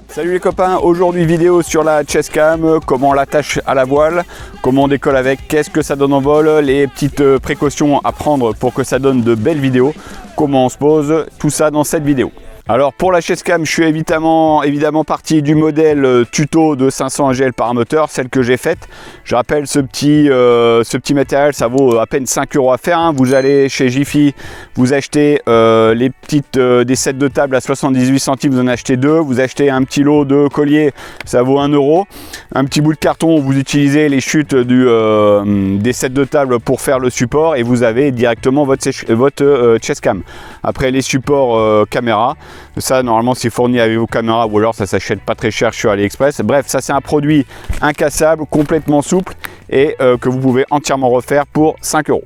Salut les copains, aujourd'hui vidéo sur la chestcam, comment on l'attache à la voile, comment on décolle avec, qu'est-ce que ça donne en vol, les petites précautions à prendre pour que ça donne de belles vidéos, comment on se pose, tout ça dans cette vidéo. Alors pour la chestcam, je suis évidemment parti du modèle tuto de 500 AGL par moteur, celle que j'ai faite. Je rappelle, ce petit matériel, ça vaut à peine 5 € à faire. Hein. Vous allez chez Jiffy, vous achetez les petites des sets de table à 78 centimes, vous en achetez 2. Vous achetez un petit lot de collier, ça vaut 1 €. Un petit bout de carton, vous utilisez les chutes des sets de table pour faire le support et vous avez directement votre chestcam. Après les supports caméra, ça normalement c'est fourni avec vos caméras ou alors ça s'achète pas très cher sur AliExpress. Bref, ça c'est un produit incassable, complètement souple et que vous pouvez entièrement refaire pour 5 €.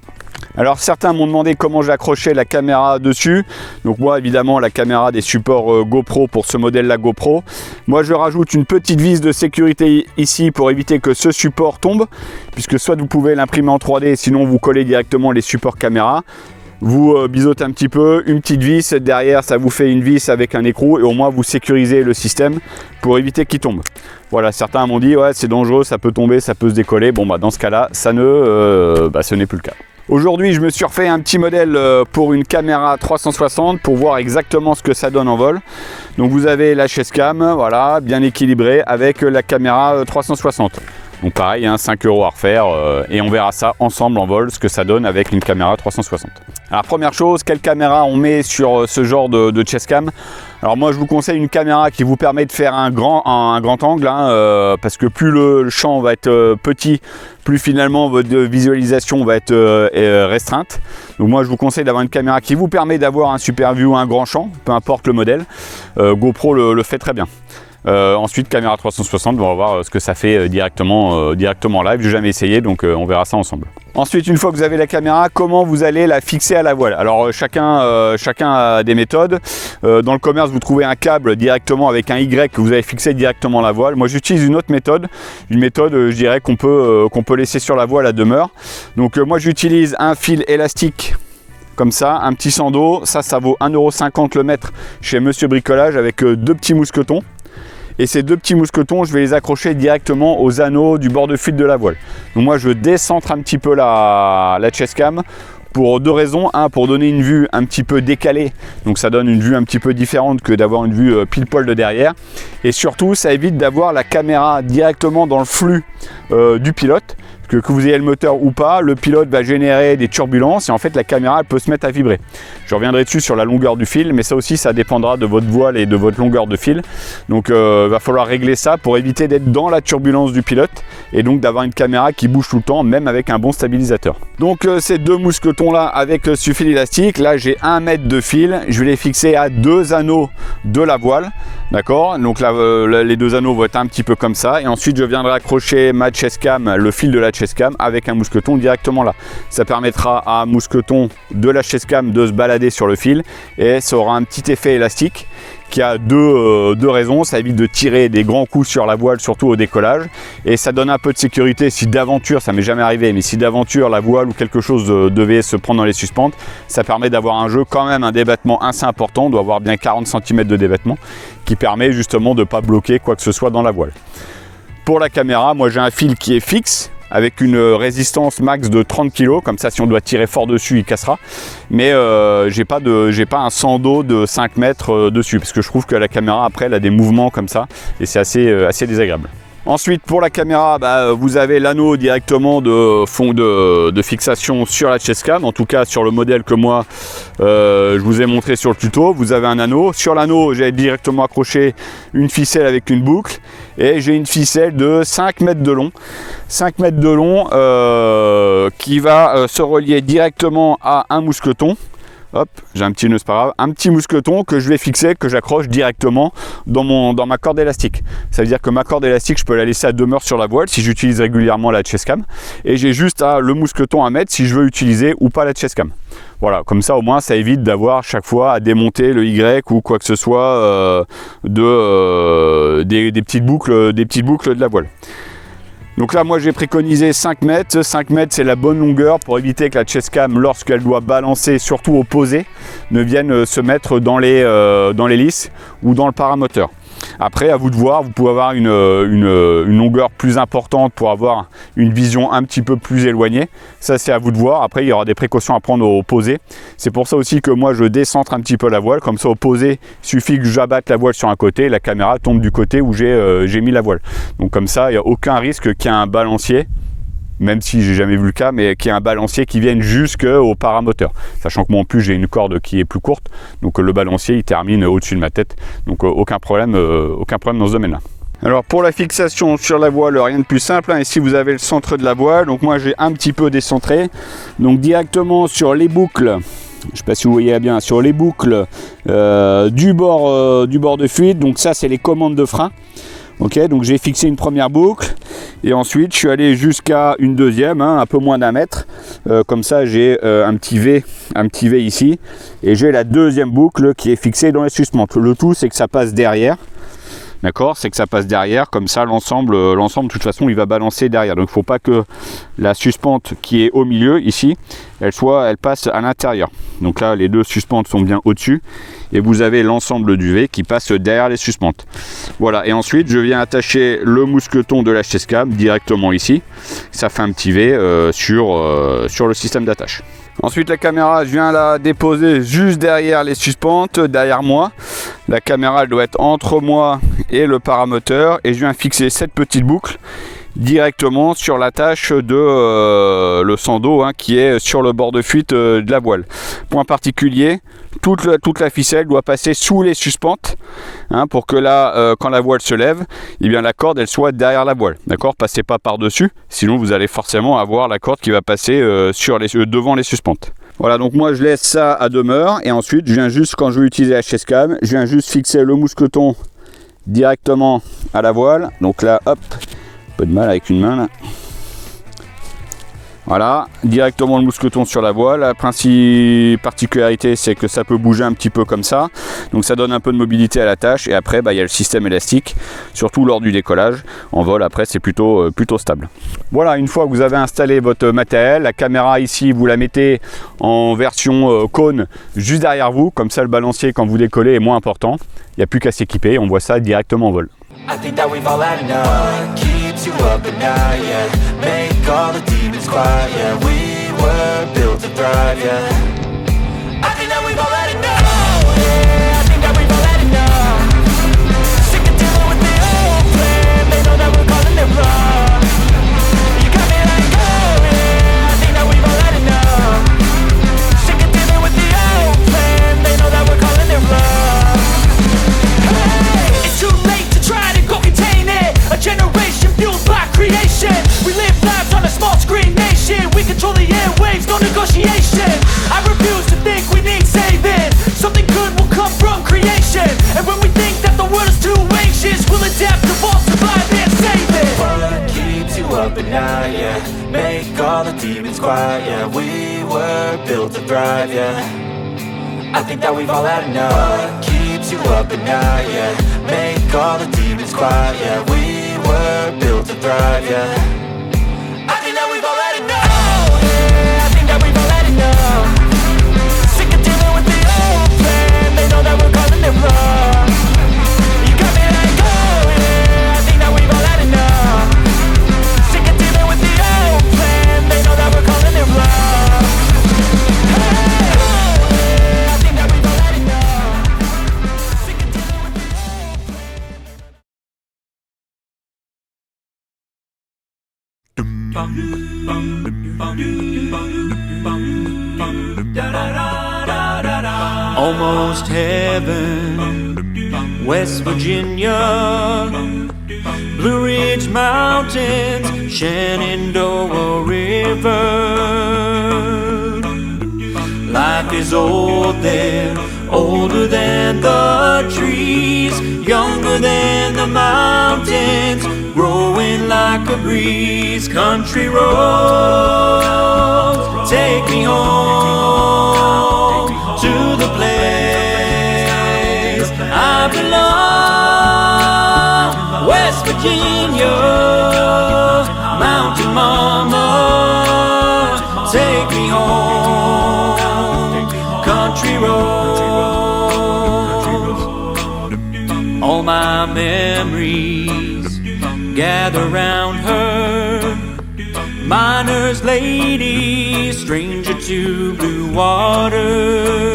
Alors certains m'ont demandé comment j'accrochais la caméra dessus. Donc moi évidemment la caméra des supports GoPro pour ce modèle là GoPro. Moi je rajoute une petite vis de sécurité ici pour éviter que ce support tombe. Puisque soit vous pouvez l'imprimer en 3D, sinon vous collez directement les supports caméra. Vous bisotez un petit peu, une petite vis, derrière ça vous fait une vis avec un écrou et au moins vous sécurisez le système pour éviter qu'il tombe. Voilà, certains m'ont dit ouais c'est dangereux, ça peut tomber, ça peut se décoller. Bon bah dans ce cas là, ce n'est plus le cas. Aujourd'hui je me suis refait un petit modèle pour une caméra 360 pour voir exactement ce que ça donne en vol. Donc vous avez la chestcam, voilà, bien équilibrée avec la caméra 360. Donc pareil, hein, 5 € à refaire et on verra ça ensemble en vol, ce que ça donne avec une caméra 360. Alors première chose, quelle caméra on met sur ce genre de chestcam? Alors moi je vous conseille une caméra qui vous permet de faire un grand angle, hein, parce que plus le champ va être petit, plus finalement votre visualisation va être restreinte. Donc moi je vous conseille d'avoir une caméra qui vous permet d'avoir un super view, un grand champ, peu importe le modèle. GoPro le fait très bien. Ensuite caméra 360, on va voir ce que ça fait directement live, j'ai jamais essayé donc on verra ça ensemble. Ensuite, une fois que vous avez la caméra, comment vous allez la fixer à la voile? Alors chacun a des méthodes. Dans le commerce vous trouvez un câble directement avec un Y que vous allez fixer directement à la voile. Moi j'utilise une autre méthode, je dirais qu'on peut laisser sur la voile à demeure. Donc moi j'utilise un fil élastique comme ça, un petit sando, ça vaut 1,50 € le mètre chez Monsieur Bricolage avec deux petits mousquetons. Et ces deux petits mousquetons, je vais les accrocher directement aux anneaux du bord de fil de la voile. Donc moi, je décentre un petit peu la chestcam pour deux raisons. Un, pour donner une vue un petit peu décalée. Donc ça donne une vue un petit peu différente que d'avoir une vue pile poil de derrière. Et surtout, ça évite d'avoir la caméra directement dans le flux du pilote. Que vous ayez le moteur ou pas, le pilote va générer des turbulences et en fait la caméra elle peut se mettre à vibrer. Je reviendrai dessus sur la longueur du fil, mais ça aussi ça dépendra de votre voile et de votre longueur de fil. Donc va falloir régler ça pour éviter d'être dans la turbulence du pilote et donc d'avoir une caméra qui bouge tout le temps, même avec un bon stabilisateur. Donc ces deux mousquetons là avec ce fil élastique, là j'ai 1 mètre de fil, je vais les fixer à 2 anneaux de la voile. D'accord, donc là les 2 anneaux vont être un petit peu comme ça et ensuite je viendrai accrocher ma chestcam, le fil de la chestcam avec un mousqueton directement là. Ça permettra à un mousqueton de la chestcam de se balader sur le fil et ça aura un petit effet élastique qui a deux raisons. Ça évite de tirer des grands coups sur la voile, surtout au décollage, et ça donne un peu de sécurité si d'aventure, ça m'est jamais arrivé, mais si d'aventure la voile ou quelque chose devait se prendre dans les suspentes, ça permet d'avoir un jeu quand même, un débattement assez important, on doit avoir bien 40 cm de débattement qui permet justement de ne pas bloquer quoi que ce soit dans la voile. Pour la caméra, moi j'ai un fil qui est fixe avec une résistance max de 30 kg, comme ça si on doit tirer fort dessus il cassera, mais j'ai pas un sando de 5 mètres dessus parce que je trouve que la caméra après elle a des mouvements comme ça et c'est assez désagréable. Ensuite pour la caméra, vous avez l'anneau directement de fond de fixation sur la chestcam, en tout cas sur le modèle que moi je vous ai montré sur le tuto. Vous avez un anneau, sur l'anneau j'ai directement accroché une ficelle avec une boucle et j'ai une ficelle de 5 mètres de long, 5 mètres de long qui va se relier directement à un mousqueton. Hop, j'ai un petit nœud, c'est pas grave, un petit mousqueton que je vais fixer, que j'accroche directement dans ma corde élastique. Ça veut dire que ma corde élastique, je peux la laisser à demeure sur la voile si j'utilise régulièrement la chestcam, et j'ai juste le mousqueton à mettre si je veux utiliser ou pas la chestcam. Voilà, comme ça au moins ça évite d'avoir chaque fois à démonter le Y ou quoi que ce soit des petites boucles de la voile. Donc là, moi j'ai préconisé 5 mètres. 5 mètres, c'est la bonne longueur pour éviter que la chestcam, lorsqu'elle doit balancer, surtout au posé, ne vienne se mettre dans les lisses ou dans le paramoteur. Après, à vous de voir, vous pouvez avoir une longueur plus importante pour avoir une vision un petit peu plus éloignée. Ça, c'est à vous de voir. Après, il y aura des précautions à prendre au posé. C'est pour ça aussi que moi, je décentre un petit peu la voile. Comme ça, au posé, il suffit que j'abatte la voile sur un côté et la caméra tombe du côté où j'ai mis la voile. Donc comme ça, il n'y a aucun risque qu'il y ait un balancier, même si j'ai jamais vu le cas, mais qu'il y ait un balancier qui vienne jusqu'au paramoteur. Sachant que moi en plus j'ai une corde qui est plus courte, donc le balancier il termine au-dessus de ma tête, donc aucun problème dans ce domaine-là. Alors pour la fixation sur la voile, rien de plus simple, hein. Ici vous avez le centre de la voile, donc moi j'ai un petit peu décentré, donc directement sur les boucles. Je ne sais pas si vous voyez bien, sur les boucles du bord de fuite, donc ça c'est les commandes de frein. Ok, donc j'ai fixé une première boucle et ensuite je suis allé jusqu'à une deuxième, hein, un peu moins d'1 mètre. Comme ça j'ai un petit V ici et j'ai la deuxième boucle qui est fixée dans les suspentes. Le tout c'est que ça passe derrière. D'accord, c'est que ça passe derrière, comme ça l'ensemble de toute façon il va balancer derrière. Donc il ne faut pas que la suspente qui est au milieu ici, elle passe à l'intérieur. Donc là les deux suspentes sont bien au-dessus et vous avez l'ensemble du V qui passe derrière les suspentes. Voilà, et ensuite je viens attacher le mousqueton de la chestcam directement ici. Ça fait un petit V sur le système d'attache. Ensuite la caméra, je viens la déposer juste derrière les suspentes, derrière moi. La caméra elle doit être entre moi et le paramoteur et je viens fixer cette petite boucle directement sur l'attache de le sando, hein, qui est sur le bord de fuite de la voile. Point particulier, toute la ficelle doit passer sous les suspentes, hein, pour que là, quand la voile se lève, eh bien, la corde elle soit derrière la voile. D'accord, passez pas par-dessus, sinon vous allez forcément avoir la corde qui va passer devant les suspentes. Voilà, donc moi je laisse ça à demeure et ensuite je viens juste, quand je vais utiliser la chestcam, je viens juste fixer le mousqueton directement à la voile. Donc là, hop, un peu de mal avec une main là. Voilà, directement le mousqueton sur la voile. La particularité, c'est que ça peut bouger un petit peu comme ça. Donc ça donne un peu de mobilité à la tâche. Et après, il y a le système élastique, surtout lors du décollage. En vol, après, c'est plutôt stable. Voilà, une fois que vous avez installé votre matériel, la caméra ici, vous la mettez en version cône juste derrière vous. Comme ça, le balancier, quand vous décollez, est moins important. Il n'y a plus qu'à s'équiper. On voit ça directement en vol. You up at night, yeah. Make all the demons quiet, yeah. We were built to thrive, yeah. I think that we've all had enough, yeah. I think that we've all had enough. Sick of dealing with the old plan. They know that we're calling their bluff. You got me like, oh yeah. I think that we've all had enough. Sick of dealing with the old plan. They know that we're calling their bluff. Hey, it's too late to try to go contain it. A generation fueled by creation. We live lives on a small screen nation. We control the airwaves, no negotiation. I refuse to think we need saving. Something good will come from creation. And when we think that the world is too anxious, we'll adapt, evolve, survive and save it. What keeps you up at night, yeah. Make all the demons quiet, yeah. We were built to thrive, yeah. I think that we've all had enough. What keeps you up at night, yeah. Make all the demons quiet, yeah. We were built to thrive, yeah. I think that we've all had enough, yeah. I think that we've all had enough. Sick of dealing with the old plan. They know that we're calling their bluff. You got me like, oh yeah. I think that we've all had enough. Sick of dealing with the old plan. They know that we're calling their bluff. Hey, oh yeah. I think that we've all had enough. Sick of dealing with the old Almost heaven, West Virginia, Blue Ridge Mountains, Shenandoah River. life is old there, older than the trees, younger than the mountains, growing like a breeze. Country roads, take me home to the place I belong. West Virginia, Mountain Mama, take me home. Country roads. All my memories gather round her, miner's lady, stranger to blue water.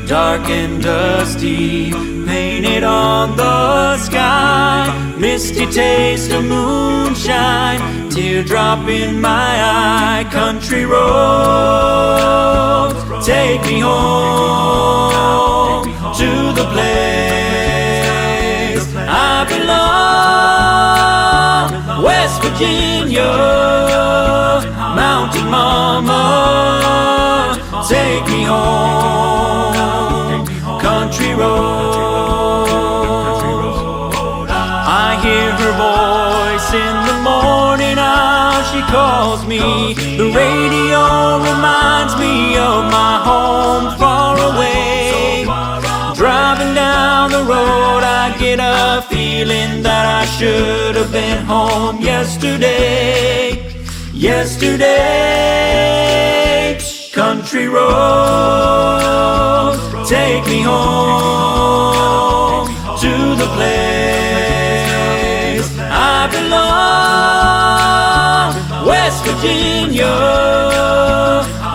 Dark and dusty, painted on the sky, misty taste of moonshine, teardrop in my eye. Country roads, take me home to the place I belong. West Virginia, Mountain Mama, take me home. Country roads. I hear her voice in the morning how she calls me. The radio reminds me of my home far away. Driving down the road I get a feeling that I should have been home yesterday. Yesterday. Country roads, take me home to the place I belong. West Virginia,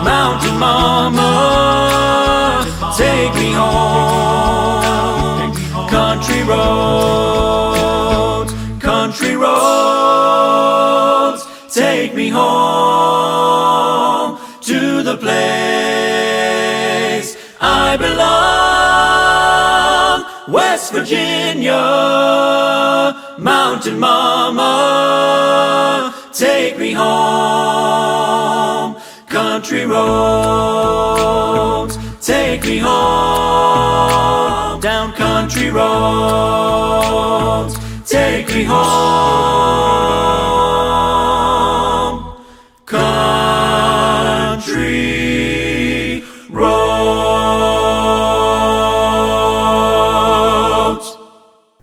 Mountain Mama, take me home. Country roads, country roads, take me home to the place I belong. West Virginia, Mountain Mama, take me home. Country roads, take me home. Down country roads, take me home. Country roads.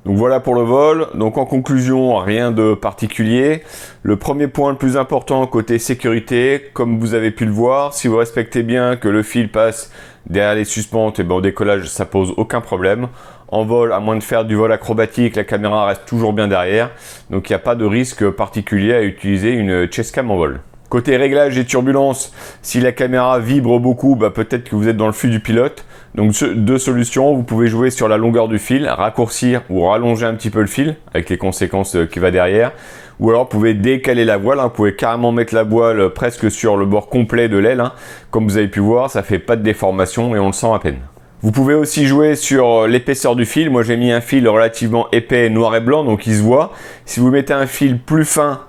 Donc voilà pour le vol. Donc en conclusion, rien de particulier. Le premier point le plus important côté sécurité, comme vous avez pu le voir, si vous respectez bien que le fil passe derrière les suspentes, et ben au décollage ça pose aucun problème. En vol, à moins de faire du vol acrobatique, la caméra reste toujours bien derrière. Donc il n'y a pas de risque particulier à utiliser une chestcam en vol. Côté réglage et turbulence, si la caméra vibre beaucoup, bah peut-être que vous êtes dans le flux du pilote. Donc deux solutions, vous pouvez jouer sur la longueur du fil, raccourcir ou rallonger un petit peu le fil, avec les conséquences qui va derrière. Ou alors vous pouvez décaler la voile, vous pouvez carrément mettre la voile presque sur le bord complet de l'aile. Comme vous avez pu voir, ça fait pas de déformation et on le sent à peine. Vous pouvez aussi jouer sur l'épaisseur du fil. Moi j'ai mis un fil relativement épais, noir et blanc, donc il se voit. Si vous mettez un fil plus fin,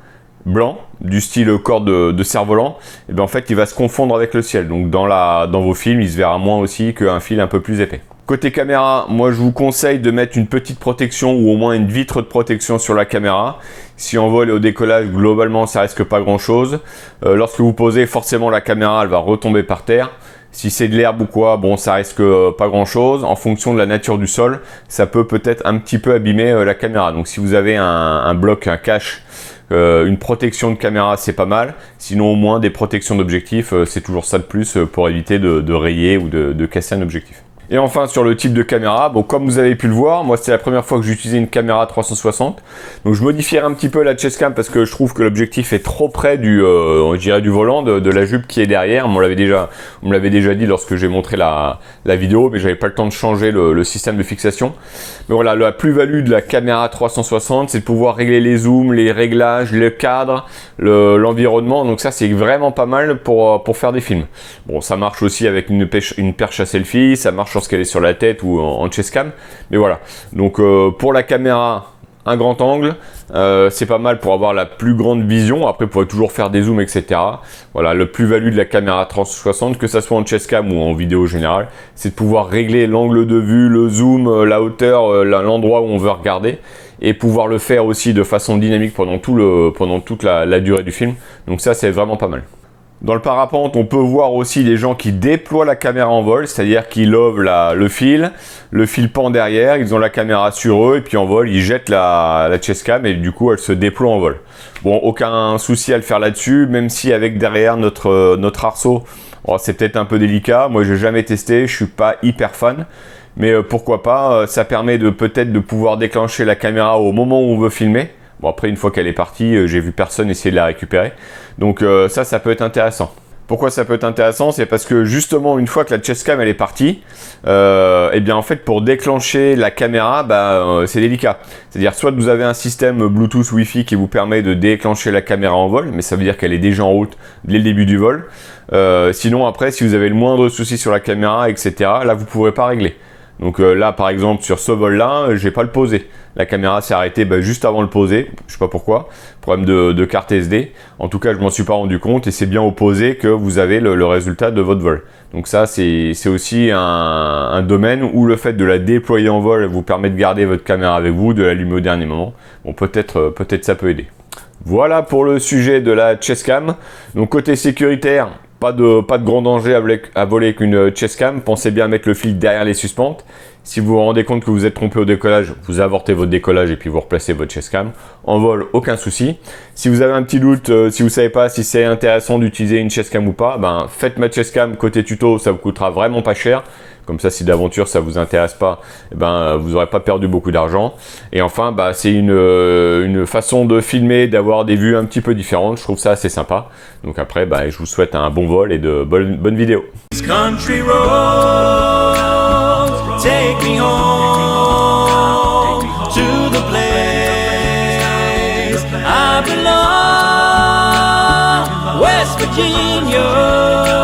blanc, du style corde de cerf-volant, et bien en fait il va se confondre avec le ciel. Donc dans vos films, il se verra moins aussi qu'un fil un peu plus épais. Côté caméra, moi je vous conseille de mettre une petite protection ou au moins une vitre de protection sur la caméra. Si en vol et au décollage, globalement ça risque pas grand chose. Lorsque vous posez, forcément la caméra elle va retomber par terre. Si c'est de l'herbe ou quoi, bon ça risque pas grand chose. En fonction de la nature du sol, ça peut peut-être un petit peu abîmer la caméra. Donc si vous avez un bloc, un cache, une protection de caméra c'est pas mal. Sinon au moins des protections d'objectif, c'est toujours ça de plus pour éviter de rayer ou de casser un objectif. Et enfin sur le type de caméra, bon comme vous avez pu le voir, moi c'est la première fois que j'utilisais une caméra 360. Donc je modifierai un petit peu la chestcam parce que je trouve que l'objectif est trop près du, je dirais du volant, de la jupe qui est derrière. On me l'avait déjà dit lorsque j'ai montré la vidéo, mais j'avais pas le temps de changer le système de fixation. Mais voilà, la plus-value de la caméra 360, c'est de pouvoir régler les zooms, les réglages, le cadre, l'environnement. Donc ça c'est vraiment pas mal pour faire des films. Bon, ça marche aussi avec une perche à selfie, ça marche lorsqu'elle est sur la tête ou en chestcam, mais voilà. Donc pour la caméra, un grand angle, c'est pas mal pour avoir la plus grande vision. Après, vous pourrez toujours faire des zooms, etc. Voilà, le plus-value de la caméra 360, que ça soit en chestcam ou en vidéo générale, c'est de pouvoir régler l'angle de vue, le zoom, la hauteur, l'endroit où on veut regarder, et pouvoir le faire aussi de façon dynamique pendant toute la durée du film. Donc ça, c'est vraiment pas mal. Dans le parapente, on peut voir aussi les gens qui déploient la caméra en vol, c'est-à-dire qu'ils lovent le fil pend derrière, ils ont la caméra sur eux, et puis en vol, ils jettent la chestcam, et du coup, elle se déploie en vol. Bon, aucun souci à le faire là-dessus, même si avec derrière notre arceau, c'est peut-être un peu délicat. Moi, j'ai jamais testé, je suis pas hyper fan. Mais pourquoi pas, ça permet peut-être de pouvoir déclencher la caméra au moment où on veut filmer. Bon, après, une fois qu'elle est partie, j'ai vu personne essayer de la récupérer. Donc ça peut être intéressant. Pourquoi ça peut être intéressant? C'est parce que justement, une fois que la chestcam elle est partie, et bien en fait, pour déclencher la caméra, c'est délicat. C'est-à-dire, soit vous avez un système Bluetooth Wi-Fi qui vous permet de déclencher la caméra en vol, mais ça veut dire qu'elle est déjà en route dès le début du vol. Sinon, après, si vous avez le moindre souci sur la caméra, etc., là, vous ne pourrez pas régler. Donc là, par exemple, sur ce vol-là, j'ai pas le posé. La caméra s'est arrêtée juste avant le poser. Je sais pas pourquoi. Problème de carte SD. En tout cas, je m'en suis pas rendu compte. Et c'est bien au posé que vous avez le résultat de votre vol. Donc ça, c'est aussi un domaine où le fait de la déployer en vol vous permet de garder votre caméra avec vous, de l'allumer au dernier moment. Bon, peut-être ça peut aider. Voilà pour le sujet de la chestcam. Donc côté sécuritaire, pas de grand danger à voler avec une chestcam. Pensez bien à mettre le fil derrière les suspentes. Si vous vous rendez compte que vous êtes trompé au décollage, vous avortez votre décollage et puis vous replacez votre chestcam. En vol, aucun souci. Si vous avez un petit doute, si vous ne savez pas si c'est intéressant d'utiliser une chestcam ou pas, faites ma chestcam côté tuto, ça vous coûtera vraiment pas cher. Comme ça, si d'aventure ça vous intéresse pas, vous n'aurez pas perdu beaucoup d'argent. Et enfin, c'est une façon de filmer, d'avoir des vues un petit peu différentes. Je trouve ça assez sympa. Donc après, je vous souhaite un bon vol et de bonnes vidéos. Country roads, take me home to the place I belong, West Virginia.